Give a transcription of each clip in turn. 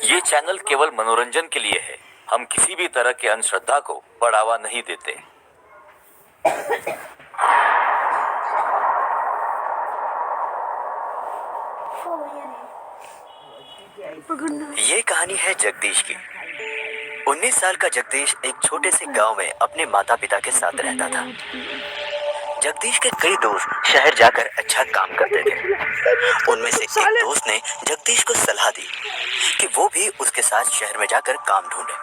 ये चैनल केवल मनोरंजन के लिए है। हम किसी भी तरह के अंधश्रद्धा को बढ़ावा नहीं देते। ये कहानी है जगदीश की। 19 साल का जगदीश एक छोटे से गांव में अपने माता पिता के साथ रहता था। जगदीश के कई दोस्त शहर जाकर अच्छा काम करते थे। उनमें से एक दोस्त ने जगदीश को सलाह दी कि वो भी उसके साथ शहर में जाकर काम ढूंढे।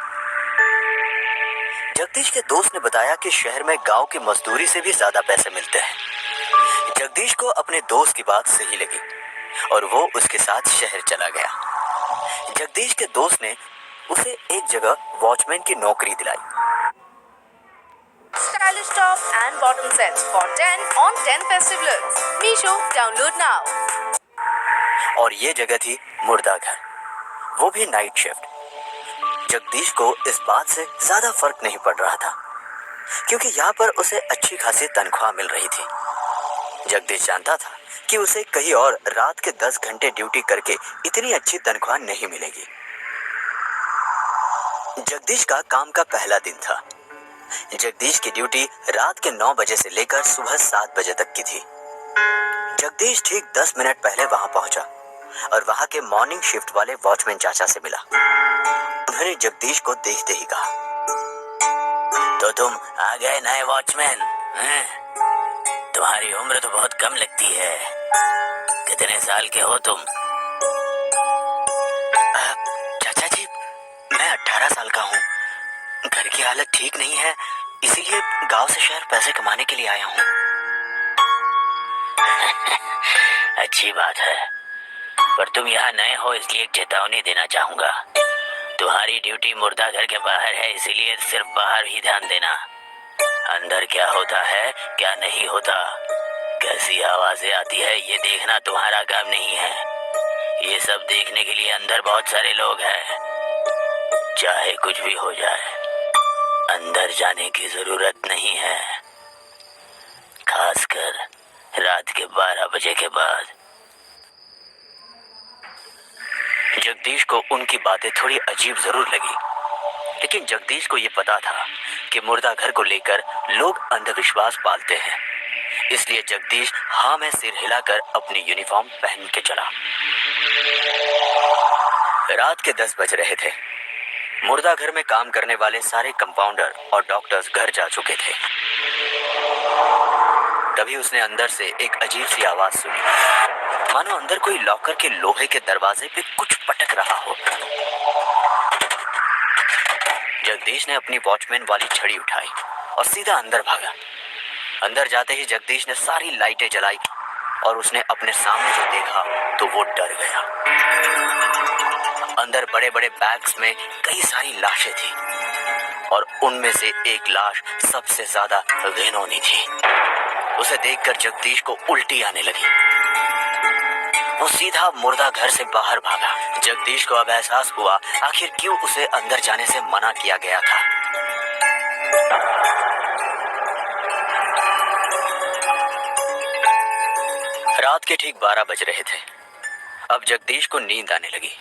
जगदीश के दोस्त ने बताया कि शहर में गांव की मजदूरी से भी ज्यादा पैसे मिलते हैं। जगदीश को अपने दोस्त की बात सही लगी और वो उसके साथ शहर चला गया। जगदीश के दोस्त ने उसे एक जगह वॉचमैन की नौकरी दिलाई। Stylish top and bottom sets for 10 on 10 festive looks. Meesho, download now. और ये जगह थी मुर्दा घर, वो भी नाइट शिफ्ट। जगदीश को इस बात से ज्यादा फर्क नहीं पड़ रहा था क्योंकि यहाँ पर उसे अच्छी खासी तनख्वाह मिल रही थी। जगदीश जानता था कि उसे कहीं और रात के 10 घंटे ड्यूटी करके इतनी अच्छी तनख्वाह नहीं मिलेगी। जगदीश का काम का पहला दिन था। जगदीश की ड्यूटी रात के 9 बजे से लेकर सुबह 7 बजे तक की थी। जगदीश ठीक 10 मिनट पहले वहां पहुंचा और वहां के मॉर्निंग शिफ्ट वाले वॉचमैन चाचा से मिला। उन्होंने जगदीश को देखते ही कहा, तो तुम आ गए नए वॉचमैन? तुम्हारी उम्र तो बहुत कम लगती है। कितने साल के हो तुम? चाचा जी, मैं 18 साल का हूँ। घर की हालत ठीक नहीं है, इसीलिए गांव से शहर पैसे कमाने के लिए आया हूँ। अच्छी बात है, पर तुम यहाँ नए हो इसलिए एक चेतावनी देना चाहूंगा। तुम्हारी ड्यूटी मुर्दा घर के बाहर है, इसीलिए सिर्फ बाहर ही ध्यान देना। अंदर क्या होता है क्या नहीं होता, कैसी आवाजें आती है, ये देखना तुम्हारा काम नहीं है। ये सब देखने के लिए अंदर बहुत सारे लोग हैं। चाहे कुछ भी हो जाए, अंदर जाने की जरूरत नहीं है, खासकर रात के 12 बजे के बाद। जगदीश को उनकी बातें थोड़ी अजीब जरूर लगी, लेकिन जगदीश को ये पता था कि मुर्दा घर को लेकर लोग अंधविश्वास पालते हैं। इसलिए जगदीश हाँ में सिर हिलाकर अपनी यूनिफॉर्म पहन के चला। रात के 10 बज रहे थे। मुर्दा घर में काम करने वाले सारे कंपाउंडर और डॉक्टर्स घर जा चुके थे। तभी उसने अंदर से एक अजीब सी आवाज सुनी, मानो अंदर कोई लॉकर के लोहे के दरवाजे पे कुछ पटक रहा हो। जगदीश ने अपनी वॉचमैन वाली छड़ी उठाई और सीधा अंदर भागा। अंदर जाते ही जगदीश ने सारी लाइटें जलाई और उसने अपने सामने जो देखा तो वो डर गया। अंदर बड़े बड़े बैग्स में कई सारी लाशें थी और उनमें से एक लाश सबसे ज्यादा घिनौनी थी। उसे देखकर जगदीश को उल्टी आने लगी। वो सीधा मुर्दा घर से बाहर भागा। जगदीश को अब एहसास हुआ आखिर क्यों उसे अंदर जाने से मना किया गया था। रात के ठीक 12 बज रहे थे। अब जगदीश को नींद आने लगी।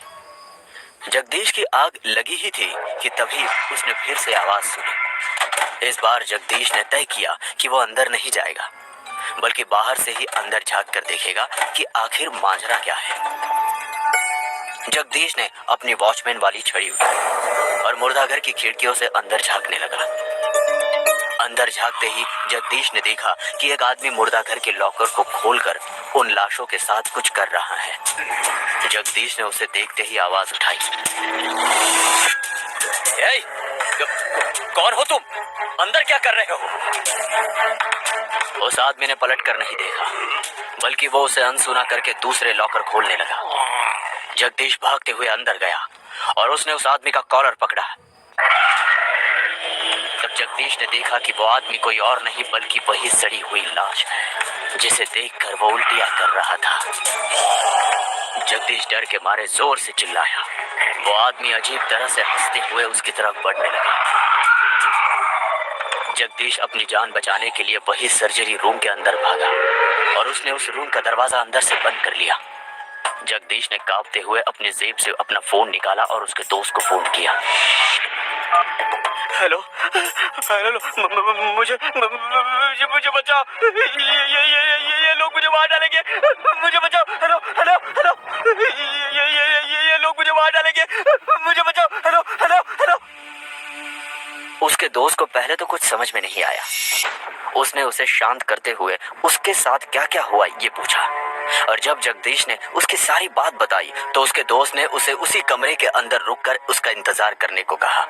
जगदीश की आग लगी ही थी कि तभी उसने फिर से आवाज सुनी। इस बार जगदीश ने तय किया कि वो अंदर नहीं जाएगा, बल्कि बाहर से ही अंदर झांक कर देखेगा कि आखिर माजरा क्या है। जगदीश ने अपनी वॉचमैन वाली छड़ी उठाई और मुर्दा घर की खिड़कियों से अंदर झांकने लगा। अंदर झांकते ही जगदीश ने देखा कि एक आदमी मुर्दा घर के लॉकर को खोलकर उन लाशों के साथ कुछ कर रहा है। जगदीश ने उसे देखते ही आवाज उठाई, कौन हो तुम? अंदर क्या कर रहे हो? उस आदमी ने पलट कर नहीं देखा, बल्कि वो उसे अनसुना करके दूसरे लॉकर खोलने लगा। जगदीश भागते हुए अंदर गया और उसने उस आदमी का कॉलर पकड़ा। तब जगदीश ने देखा कि वो आदमी कोई और नहीं बल्कि वही सड़ी हुई लाश है जिसे देखकर वो उल्टियां कर रहा था। जगदीश डर के मारे जोर से चिल्लाया। वो आदमी अजीब तरह से हंसते हुए उसकी तरफ बढ़ने लगा। जगदीश अपनी जान बचाने के लिए वही सर्जरी रूम के अंदर भागा और उसने उस रूम का दरवाजा अंदर से बंद कर लिया। जगदीश ने कांपते हुए अपनी जेब से अपना फोन निकाला और उसके दोस्त को फोन किया। हेलो हेलो, मुझे बचाओ, ये लोग मुझे मार डालेंगे, मुझे बचाओ, हेलो हेलो हेलो, ये लोग मुझे मार डालेंगे, मुझे बचाओ, हेलो हेलो हेलो। उसके दोस्त को पहले तो कुछ समझ में नहीं आया। उसने उसे शांत करते हुए उसके साथ क्या क्या हुआ ये पूछा, और जब जगदीश ने उसकी सारी बात बताई तो उसके दोस्त ने उसे उसी कमरे के अंदर रुककर उसका इंतजार करने को कहा।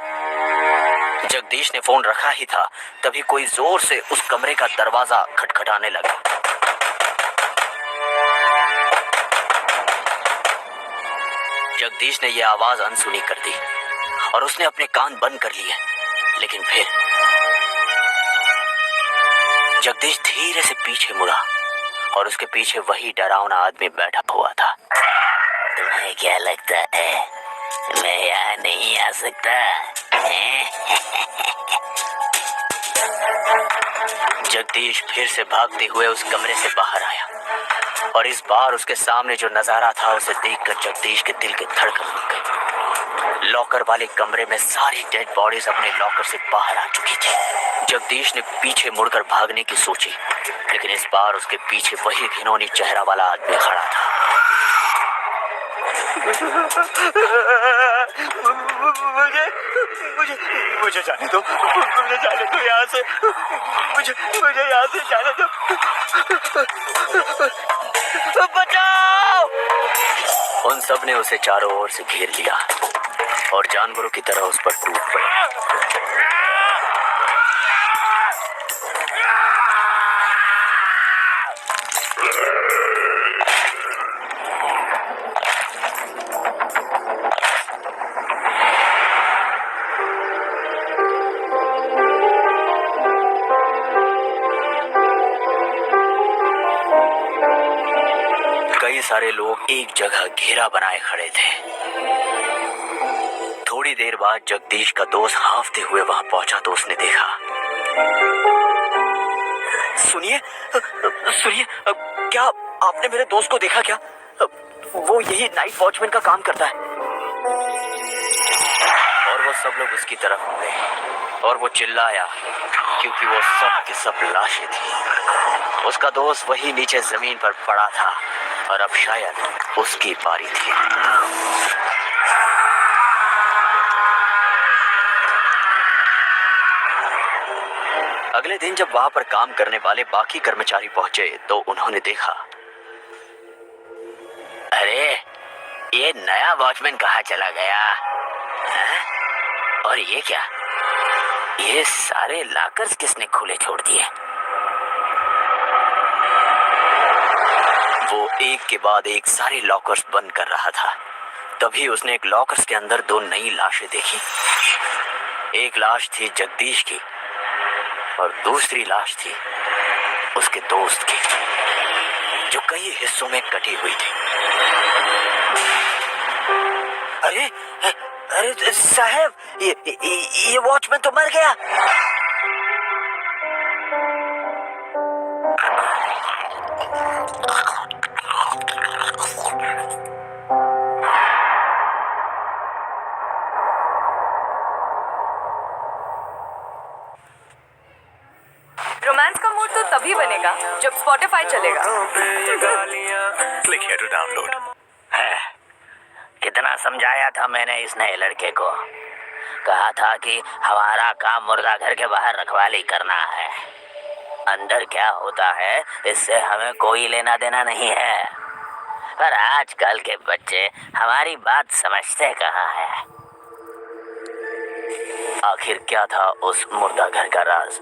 जगदीश ने फोन रखा ही था, तभी कोई जोर से उस कमरे का दरवाजा खटखटाने लगा। जगदीश ने यह आवाज अनसुनी कर दी और उसने अपने कान बंद कर लिए, लेकिन फिर जगदीश धीरे से पीछे मुड़ा और उसके पीछे वही डरावना आदमी बैठा हुआ था। तुम्हें क्या लगता है मैं यहाँ नहीं आ सकता? जगदीश फिर से भागते हुए उस कमरे से बाहर आया और इस बार उसके सामने जो नजारा था उसे देखकर जगदीश के दिल की धड़कन रुक गई। लॉकर वाले कमरे में सारी डेड बॉडीज अपने लॉकर से बाहर आ चुकी थी। जगदीश ने पीछे मुड़कर भागने की सोची, लेकिन इस बार उसके पीछे वही घिनौनी चेहरा वाला आदमी खड़ा था। मुझे जाने दो, मुझे जाने दो यहाँ से, मुझे यहाँ से जाने दो, बचाओ! उन सब ने उसे चारों ओर से घेर लिया और जानवरों की तरह उस पर टूट पड़े। कई सारे लोग एक जगह घेरा बनाए खड़े थे। थोड़ी देर बाद जगदीश का दोस्त हांफते हुए वहां पहुंचा तो उसने देखा। सुनिए सुनिए, क्या आपने मेरे दोस्त को देखा क्या? वो यही नाइट वॉचमैन का काम करता है। और वो सब लोग उसकी तरफ हो गए और वो चिल्लाया क्योंकि वो सब के सब लाशें थी। उसका दोस्त वही नीचे जमीन पर पड़ा था और अब शायद उसकी बारी थी। अगले दिन जब वहां पर काम करने वाले बाकी कर्मचारी पहुंचे तो उन्होंने देखा, अरे ये नया वॉचमैन कहाँ चला गया है? और ये क्या, ये सारे लॉकर्स किसने खुले छोड़ दिए? वो एक के बाद एक सारे लॉकर्स बंद कर रहा था। तभी उसने एक लॉकर्स के अंदर दो नई लाशें देखी। एक लाश थी जगदीश की और दूसरी लाश थी उसके दोस्त की, जो कई हिस्सों में कटी हुई थी। अरे अरे साहब, ये वॉचमैन तो मर गया। रोमांस का मूड तो तभी बनेगा जब स्पॉटिफाई चलेगा। Click here to download. है, कितना समझाया था मैंने इस नए लड़के को। कहा था कि हमारा काम मुर्गा घर के बाहर रखवाली करना है, अंदर क्या होता है इससे हमें कोई लेना देना नहीं है। पर आजकल के बच्चे हमारी बात समझते कहाँ हैं। आखिर क्या था उस मुर्दा घर का राज?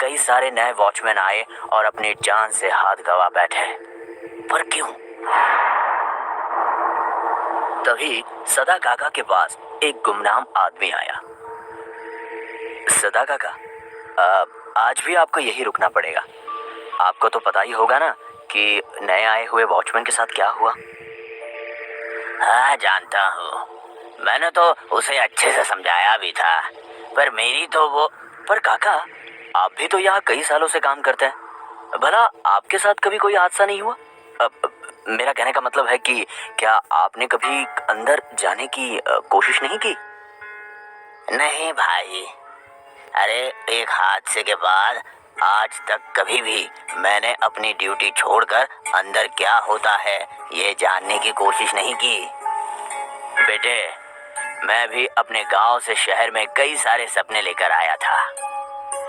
कई सारे नए वॉचमैन आए और अपनी जान से हाथ गवा बैठे, पर क्यों? तभी सदा काका के पास एक गुमनाम आदमी आया। सदा काका, आज भी आपको यही रुकना पड़ेगा। आपको तो पता ही होगा ना कि नए आए हुए वॉचमैन के साथ क्या हुआ। हाँ जानता हूँ, मैंने तो उसे अच्छे से समझाया भी था, पर मेरी तो वो पर काका, आप भी तो यहाँ कई सालों से काम करते हैं, भला आपके साथ कभी कोई हादसा नहीं हुआ? मेरा कहने का मतलब है कि क्या आपने कभी अंदर जाने की कोशिश नहीं की? नहीं भाई, अरे एक हादसे के बाद आज तक कभी भी मैंने अपनी ड्यूटी छोड़कर अंदर क्या होता है ये जानने की कोशिश नहीं की। बेटे, मैं भी अपने गांव से शहर में कई सारे सपने लेकर आया था।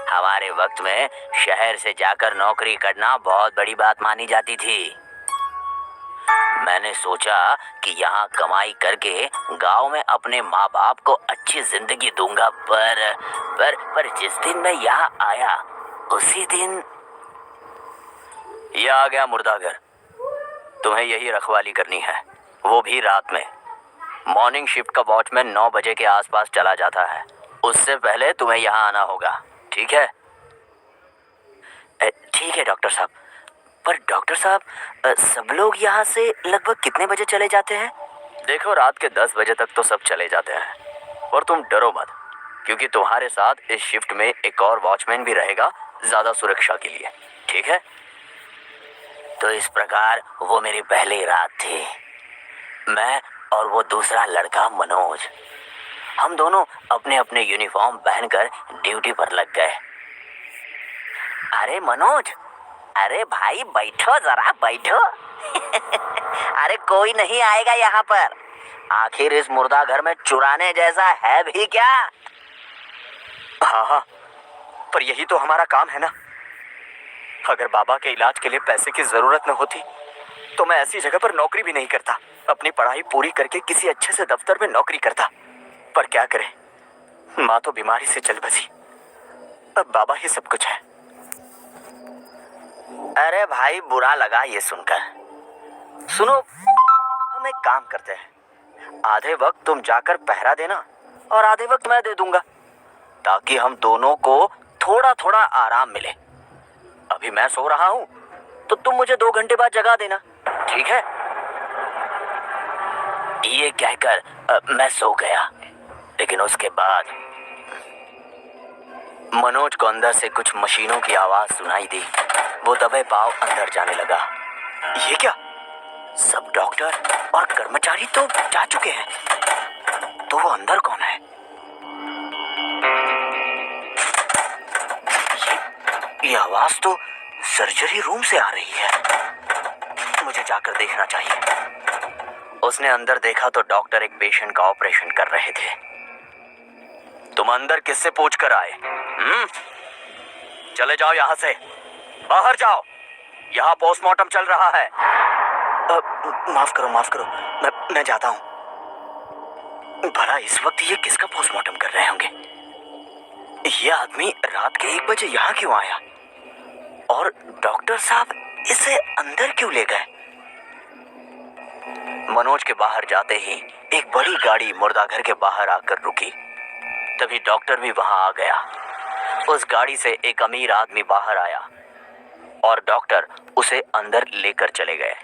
हमारे वक्त में शहर से जाकर नौकरी करना बहुत बड़ी बात मानी जाती थी। मैंने सोचा कि यहाँ कमाई करके गांव में अपने माँ बाप को अच्छी जिंदगी दूंगा, पर जिस दिन मैं यहाँ आया उसी दिन ये आ गया मुर्दाघर। तुम्हें यही रखवाली करनी है, वो भी रात में। मॉर्निंग शिफ्ट का वॉचमैन 9 बजे के आसपास चला जाता है, उससे पहले तुम्हें यहाँ आना होगा, ठीक है? ठीक है डॉक्टर साहब। पर डॉक्टर साहब, सब लोग यहाँ से लगभग कितने बजे चले जाते हैं? देखो, रात के 10 बजे तक तो सब चले जाते हैं, और तुम डरो मत, क्योंकि तुम्हारे साथ इस शिफ्ट में एक और वॉचमैन भी रहेगा, ज्यादा सुरक्षा के लिए, ठीक है? तो इस प्रकार वो मेरी पहली रात थी। मैं और वो दूसरा लड़का मनोज, हम दोनों अपने अपने यूनिफॉर्म पहनकर ड्यूटी पर लग गए। अरे मनोज, अरे भाई बैठो, जरा बैठो। अरे कोई नहीं आएगा यहाँ पर, आखिर इस मुर्दा घर में चुराने जैसा है भी क्या? हाँ, पर यही तो हमारा काम है ना। अगर बाबा के इलाज के लिए पैसे की जरूरत न होती तो मैं ऐसी जगह पर नौकरी भी नहीं करता, अपनी पढ़ाई पूरी करके किसी अच्छे से दफ्तर में नौकरी करता। पर क्या करें, माँ तो बीमारी से चल बसी, अब बाबा ही सब कुछ है। अरे भाई, बुरा लगा ये सुनकर। सुनो, हम एक काम करते हैं, आधे वक्त तुम जाकर पहरा देना और आधे वक्त मैं दे दूंगा, ताकि हम दोनों को थोड़ा थोड़ा आराम मिले। अभी मैं सो रहा हूँ तो तुम मुझे 2 घंटे बाद जगा देना, ठीक है? ये कहकर मैं सो गया, लेकिन उसके बाद मनोज को अंदर से कुछ मशीनों की आवाज सुनाई दी। वो दबे पांव अंदर जाने लगा। ये क्या, सब डॉक्टर और कर्मचारी तो जा चुके हैं, तो वो अंदर कौन है? ये आवाज तो सर्जरी रूम से आ रही है, मुझे जाकर देखना चाहिए। उसने अंदर देखा तो डॉक्टर एक पेशेंट का ऑपरेशन कर रहे थे। तुम अंदर किससे पूछ कर आए? चले जाओ यहाँ से, बाहर जाओ, यहाँ पोस्टमार्टम चल रहा है। माफ करो, मैं जाता हूँ। भला इस वक्त ये किसका पोस्टमार्टम कर रहे होंगे? ये आदमी रात के 1 बजे यहाँ क्यों आया? और डॉक्टर साहब इसे अंदर क्यों ले गए? मनोज के बाहर जाते ही एक बड़ी गाड़ी मुर्दाघर के बाहर आकर रुकी। तभी डॉक्टर भी वहां आ गया। उस गाड़ी से एक अमीर आदमी बाहर आया और डॉक्टर उसे अंदर लेकर चले गए।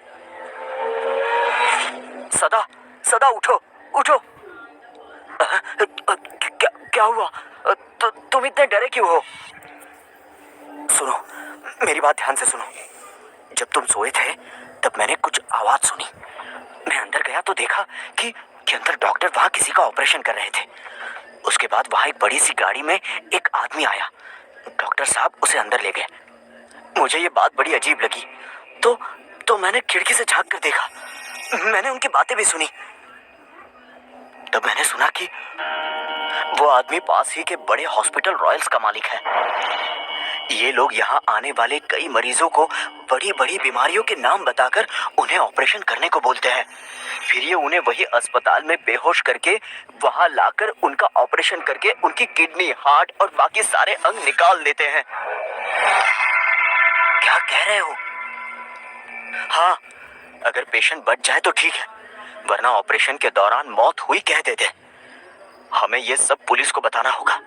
सदा उठो। क्या हुआ? तुम इतने डरे क्यों हो? सुनो, मेरी बात ध्यान से सुनो। जब तुम सोए थे तब मैंने कुछ आवाज सुनी। मैं अंदर गया तो देखा कि अंदर डॉक्टर वहां किसी का ऑपरेशन कर रहे थे। उसके बाद वहां एक बड़ी सी गाड़ी में एक आदमी आया। डॉक्टर साहब उसे अंदर ले गए। मुझे ये बात बड़ी अजीब लगी तो मैंने खिड़की से झांक कर देखा। मैंने उनकी बातें भी सुनी। तब मैंने सुना कि वो आदमी पास ही के बड़े हॉस्पिटल रॉयल्स का मालिक है। ये लोग यहाँ आने वाले कई मरीजों को बड़ी बड़ी बीमारियों के नाम बताकर उन्हें ऑपरेशन करने को बोलते हैं। फिर ये उन्हें वही अस्पताल में बेहोश करके वहां लाकर उनका ऑपरेशन करके उनकी किडनी, हार्ट और बाकी सारे अंग निकाल देते हैं। क्या कह रहे हो? हाँ, अगर पेशेंट बच जाए तो ठीक है, वरना ऑपरेशन के दौरान मौत हुई कह देते। हमें ये सब पुलिस को बताना होगा।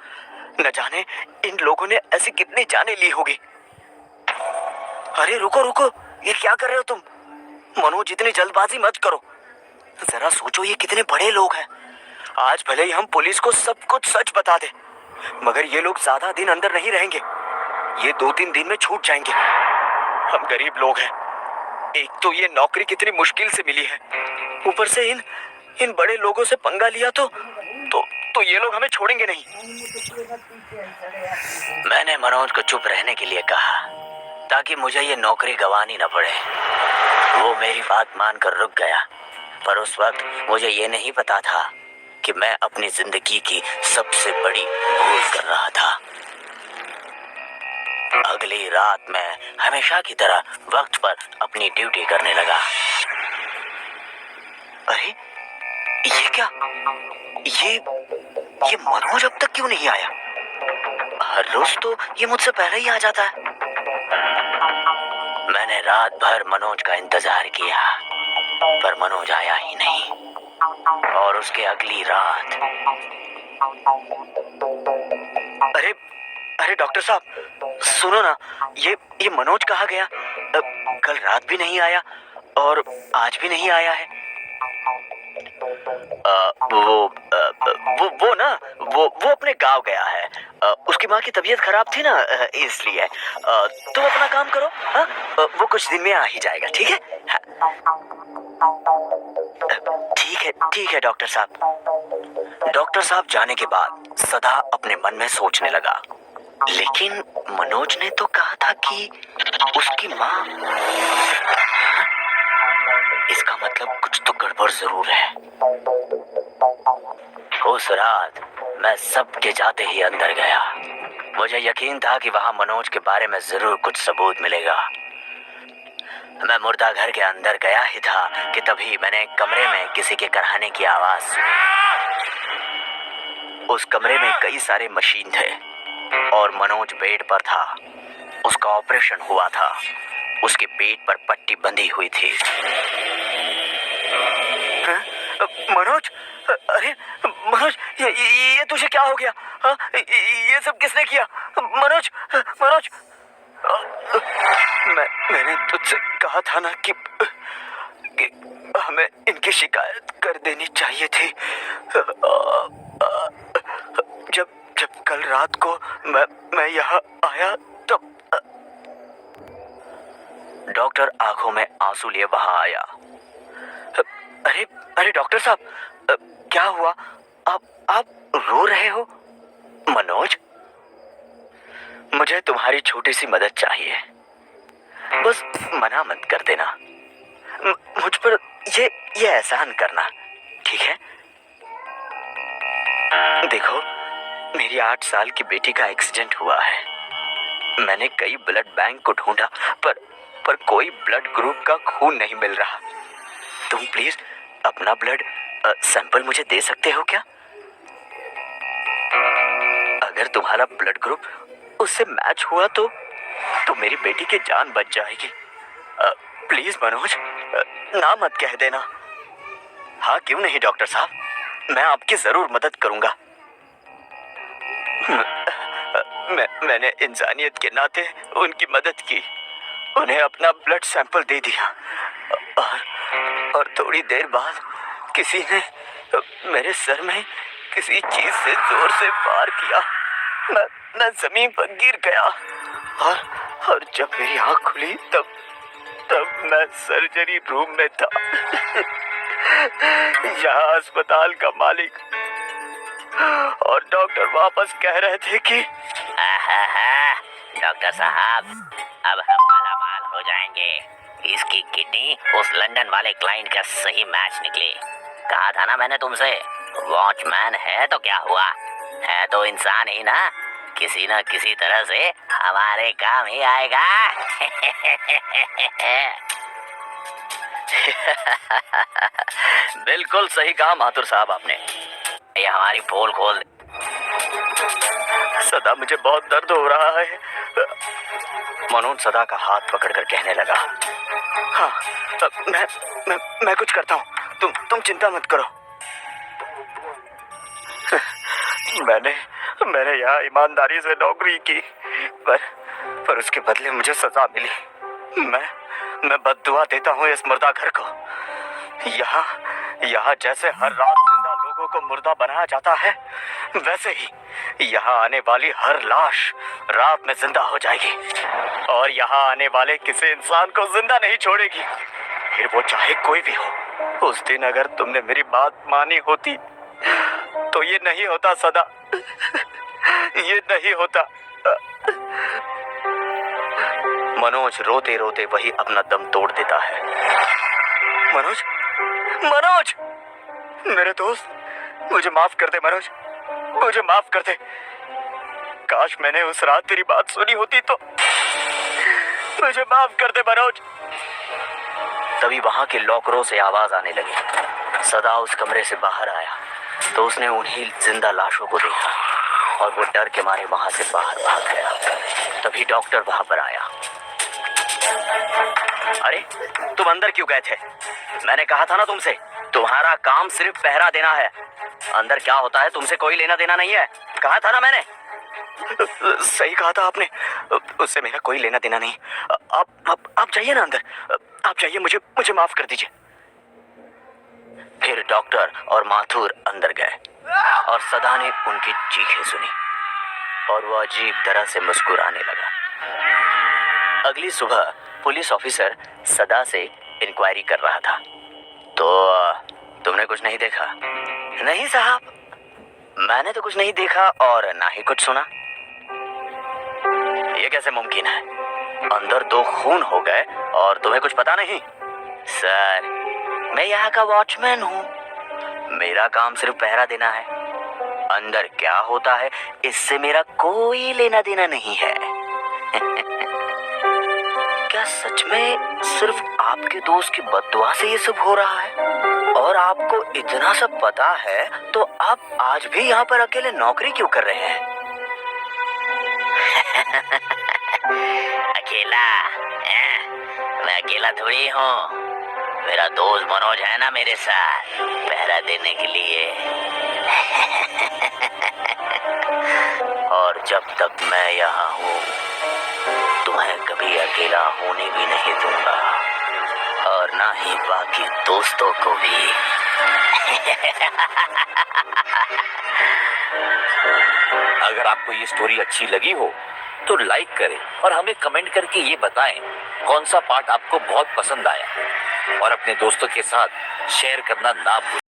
न जाने इन लोगों ने ऐसी कितनी जानें ली होगी। अरे रुको, ये क्या कर रहे हो तुम? मनोज, इतनी जल्दबाजी मत करो। जरा सोचो, ये कितने बड़े लोग हैं। आज भले ही हम पुलिस को सब कुछ सच बता दे, मगर ये लोग ज्यादा दिन अंदर नहीं रहेंगे, ये 2-3 दिन में छूट जाएंगे। हम गरीब लोग हैं, एक तो ये नौकरी कितनी मुश्किल से मिली है, ऊपर से इन बड़े लोगों से पंगा लिया तो ये लोग हमें छोड़ेंगे नहीं। मैंने मनोज को चुप रहने के लिए कहा ताकि मुझे ये नौकरी गंवानी न पड़े। वो मेरी बात मानकर रुक गया, पर उस वक्त मुझे ये नहीं पता था कि मैं अपनी जिंदगी की सबसे बड़ी भूल कर रहा था। अगली रात मैं हमेशा की तरह वक्त पर अपनी ड्यूटी करने लगा। अरे ये क्या, ये मनोज अब तक क्यों नहीं आया? हर रोज तो ये मुझसे पहले ही आ जाता है। मैंने रात भर मनोज का इंतजार किया, पर मनोज आया ही नहीं। और उसके अगली रात। अरे डॉक्टर साहब सुनो ना, ये मनोज कहाँ गया? कल रात भी नहीं आया और आज भी नहीं आया है। वो अपने गांव गया है। उसकी माँ की तबीयत खराब थी ना, इसलिए। तुम अपना काम करो, हाँ? वो कुछ दिन में आ ही जाएगा, ठीक है? हाँ। ठीक है डॉक्टर साहब। डॉक्टर साहब जाने के बाद सदा अपने मन में सोचने लगा, लेकिन मनोज ने तो कहा था कि उसकी माँ, इसका मतलब कुछ तो गड़बड़ जरूर है। उस रात मैं सबके जाते ही अंदर गया। मुझे यकीन था कि वहां मनोज के बारे में जरूर कुछ सबूत मिलेगा। मैं मुर्दा घर के अंदर गया ही था कि तभी मैंने कमरे में किसी के कराहने की आवाज सुनी। उस कमरे में कई सारे मशीन थे और मनोज बेड पर था। उसका ऑपरेशन हुआ था, उसके पेट पर पट्टी बंधी हुई थी। मनोज, अरे मनोज, ये तुझे क्या हो गया? हाँ, ये सब किसने किया? मनोज, मैंने तुझसे कहा था ना कि हमें इनकी शिकायत कर देनी चाहिए थी। जब कल रात को मैं यहाँ आया तब। डॉक्टर आंखों में आंसू लिए वहां आया। अरे डॉक्टर साहब, क्या हुआ? आप रो रहे हो? मनोज, मुझे तुम्हारी छोटी सी मदद चाहिए, बस मना मत कर देना। मुझ पर ये एहसान करना, ठीक है? देखो, मेरी 8 साल की बेटी का एक्सीडेंट हुआ है। मैंने कई ब्लड बैंक को ढूंढा, पर कोई ब्लड ग्रुप का खून नहीं मिल रहा। तुम प्लीज अपना ब्लड सैंपल मुझे दे सकते हो क्या? अगर तुम्हारा ब्लड ग्रुप उससे मैच हुआ तो मेरी बेटी की जान बच जाएगी। प्लीज मनोज, ना मत कह देना। हाँ क्यों नहीं डॉक्टर साहब, मैं आपकी जरूर मदद करूंगा। मैंने इंसानियत के नाते उनकी मदद की, उन्हें अपना ब्लड सैंपल दे दिया और थोड़ी देर बाद किसी ने मेरे सर में किसी चीज से जोर से वार किया। मैं जमीन पर गिर गया और जब मेरी आंख खुली तब मैं सर्जरी रूम में था। यहाँ अस्पताल का मालिक और डॉक्टर वापस कह रहे थे कि डॉक्टर साहब, अब हम मालामाल हो जाएंगे। इसकी किडनी उस लंदन वाले क्लाइंट का सही मैच निकली। कहा था ना मैंने तुमसे, वॉचमैन है तो क्या हुआ, है तो इंसान ही ना, किसी न किसी तरह से हमारे काम ही आएगा। बिल्कुल सही कहा माथुर साहब आपने, ये हमारी पोल खोल दे। सदा मुझे बहुत दर्द हो रहा है। मनोज सदा का हाथ पकड़कर कहने लगा, हाँ मैं कुछ करता हूँ, तुम चिंता मत करो। मैंने यहाँ ईमानदारी से नौकरी की, पर उसके बदले मुझे सजा मिली। मैं बद्दुआ देता हूँ इस मुर्दा घर को। यहाँ जैसे हर रात जिंदा लोगों को मुर्दा बनाया जाता है, वैसे ही यहाँ आने वाली हर लाश रात में जिंदा हो जाएगी और यहाँ आने वाले किसी इंसान को जिंदा नहीं छोड़ेगी, फिर वो चाहे कोई भी हो। उस दिन अगर तुमने मेरी बात मानी होती तो ये नहीं होता सदा, ये नहीं होता। मनोज रोते रोते वही अपना दम तोड़ देता है। मनोज, मनोज, मेरे दोस्त, मुझे माफ कर दे मनोज, मुझे माफ कर दे। काश मैंने उस रात तेरी बात सुनी होती तो। मुझे माफ कर दे मनोज। तभी वहां के लॉकरों से आवाज आने लगी। सदा उस कमरे से बाहर आया तो उसने उन्हीं जिंदा लाशों को देखा और वो डर के मारे वहां से बाहर भाग गया। तभी डॉक्टर वहां पर आया। अरे तुम अंदर क्यों गए थे? मैंने कहा था ना तुमसे, तुम्हारा काम सिर्फ पहरा देना है। अंदर क्या होता है तुमसे कोई लेना देना नहीं है, कहा था ना मैंने। सही कहा था आपने, उससे मेरा कोई लेना देना नहीं। आप जाइए ना अंदर, आप जाइए, मुझे माफ कर दीजिए। फिर डॉक्टर और माथुर अंदर गए और सदा ने उनकी चीखें सुनी और वो अजीब तरह से मुस्कुराने लगा। अगली सुबह पुलिस ऑफिसर सदा से इंक्वायरी कर रहा था। तो तुमने कुछ नहीं देखा? नहीं साहब, मैंने तो कुछ नहीं देखा और ना ही कुछ सुना। ये कैसे मुमकिन है? अंदर 2 खून हो गए और तुम्हें कुछ पता नहीं? सर, मैं यहाँ का वॉचमैन हूँ, मेरा काम सिर्फ पहरा देना है। अंदर क्या होता है इससे मेरा कोई लेना देना नहीं है। क्या सच में सिर्फ आपके दोस्त की बददुआ से ये सब हो रहा है? और आपको इतना सब पता है तो आप आज भी यहाँ पर अकेले नौकरी क्यों कर रहे हैं? अकेला? मैं अकेला थोड़ी हूँ, मेरा दोस्त मनोज है ना मेरे साथ पहरा देने के लिए। और जब तक मैं यहाँ हूँ तुम्हें कभी अकेला होने भी नहीं दूंगा और ना ही बाकी दोस्तों को भी। अगर आपको ये स्टोरी अच्छी लगी हो तो लाइक करें और हमें कमेंट करके ये बताएं कौन सा पार्ट आपको बहुत पसंद आया और अपने दोस्तों के साथ शेयर करना ना भूलें।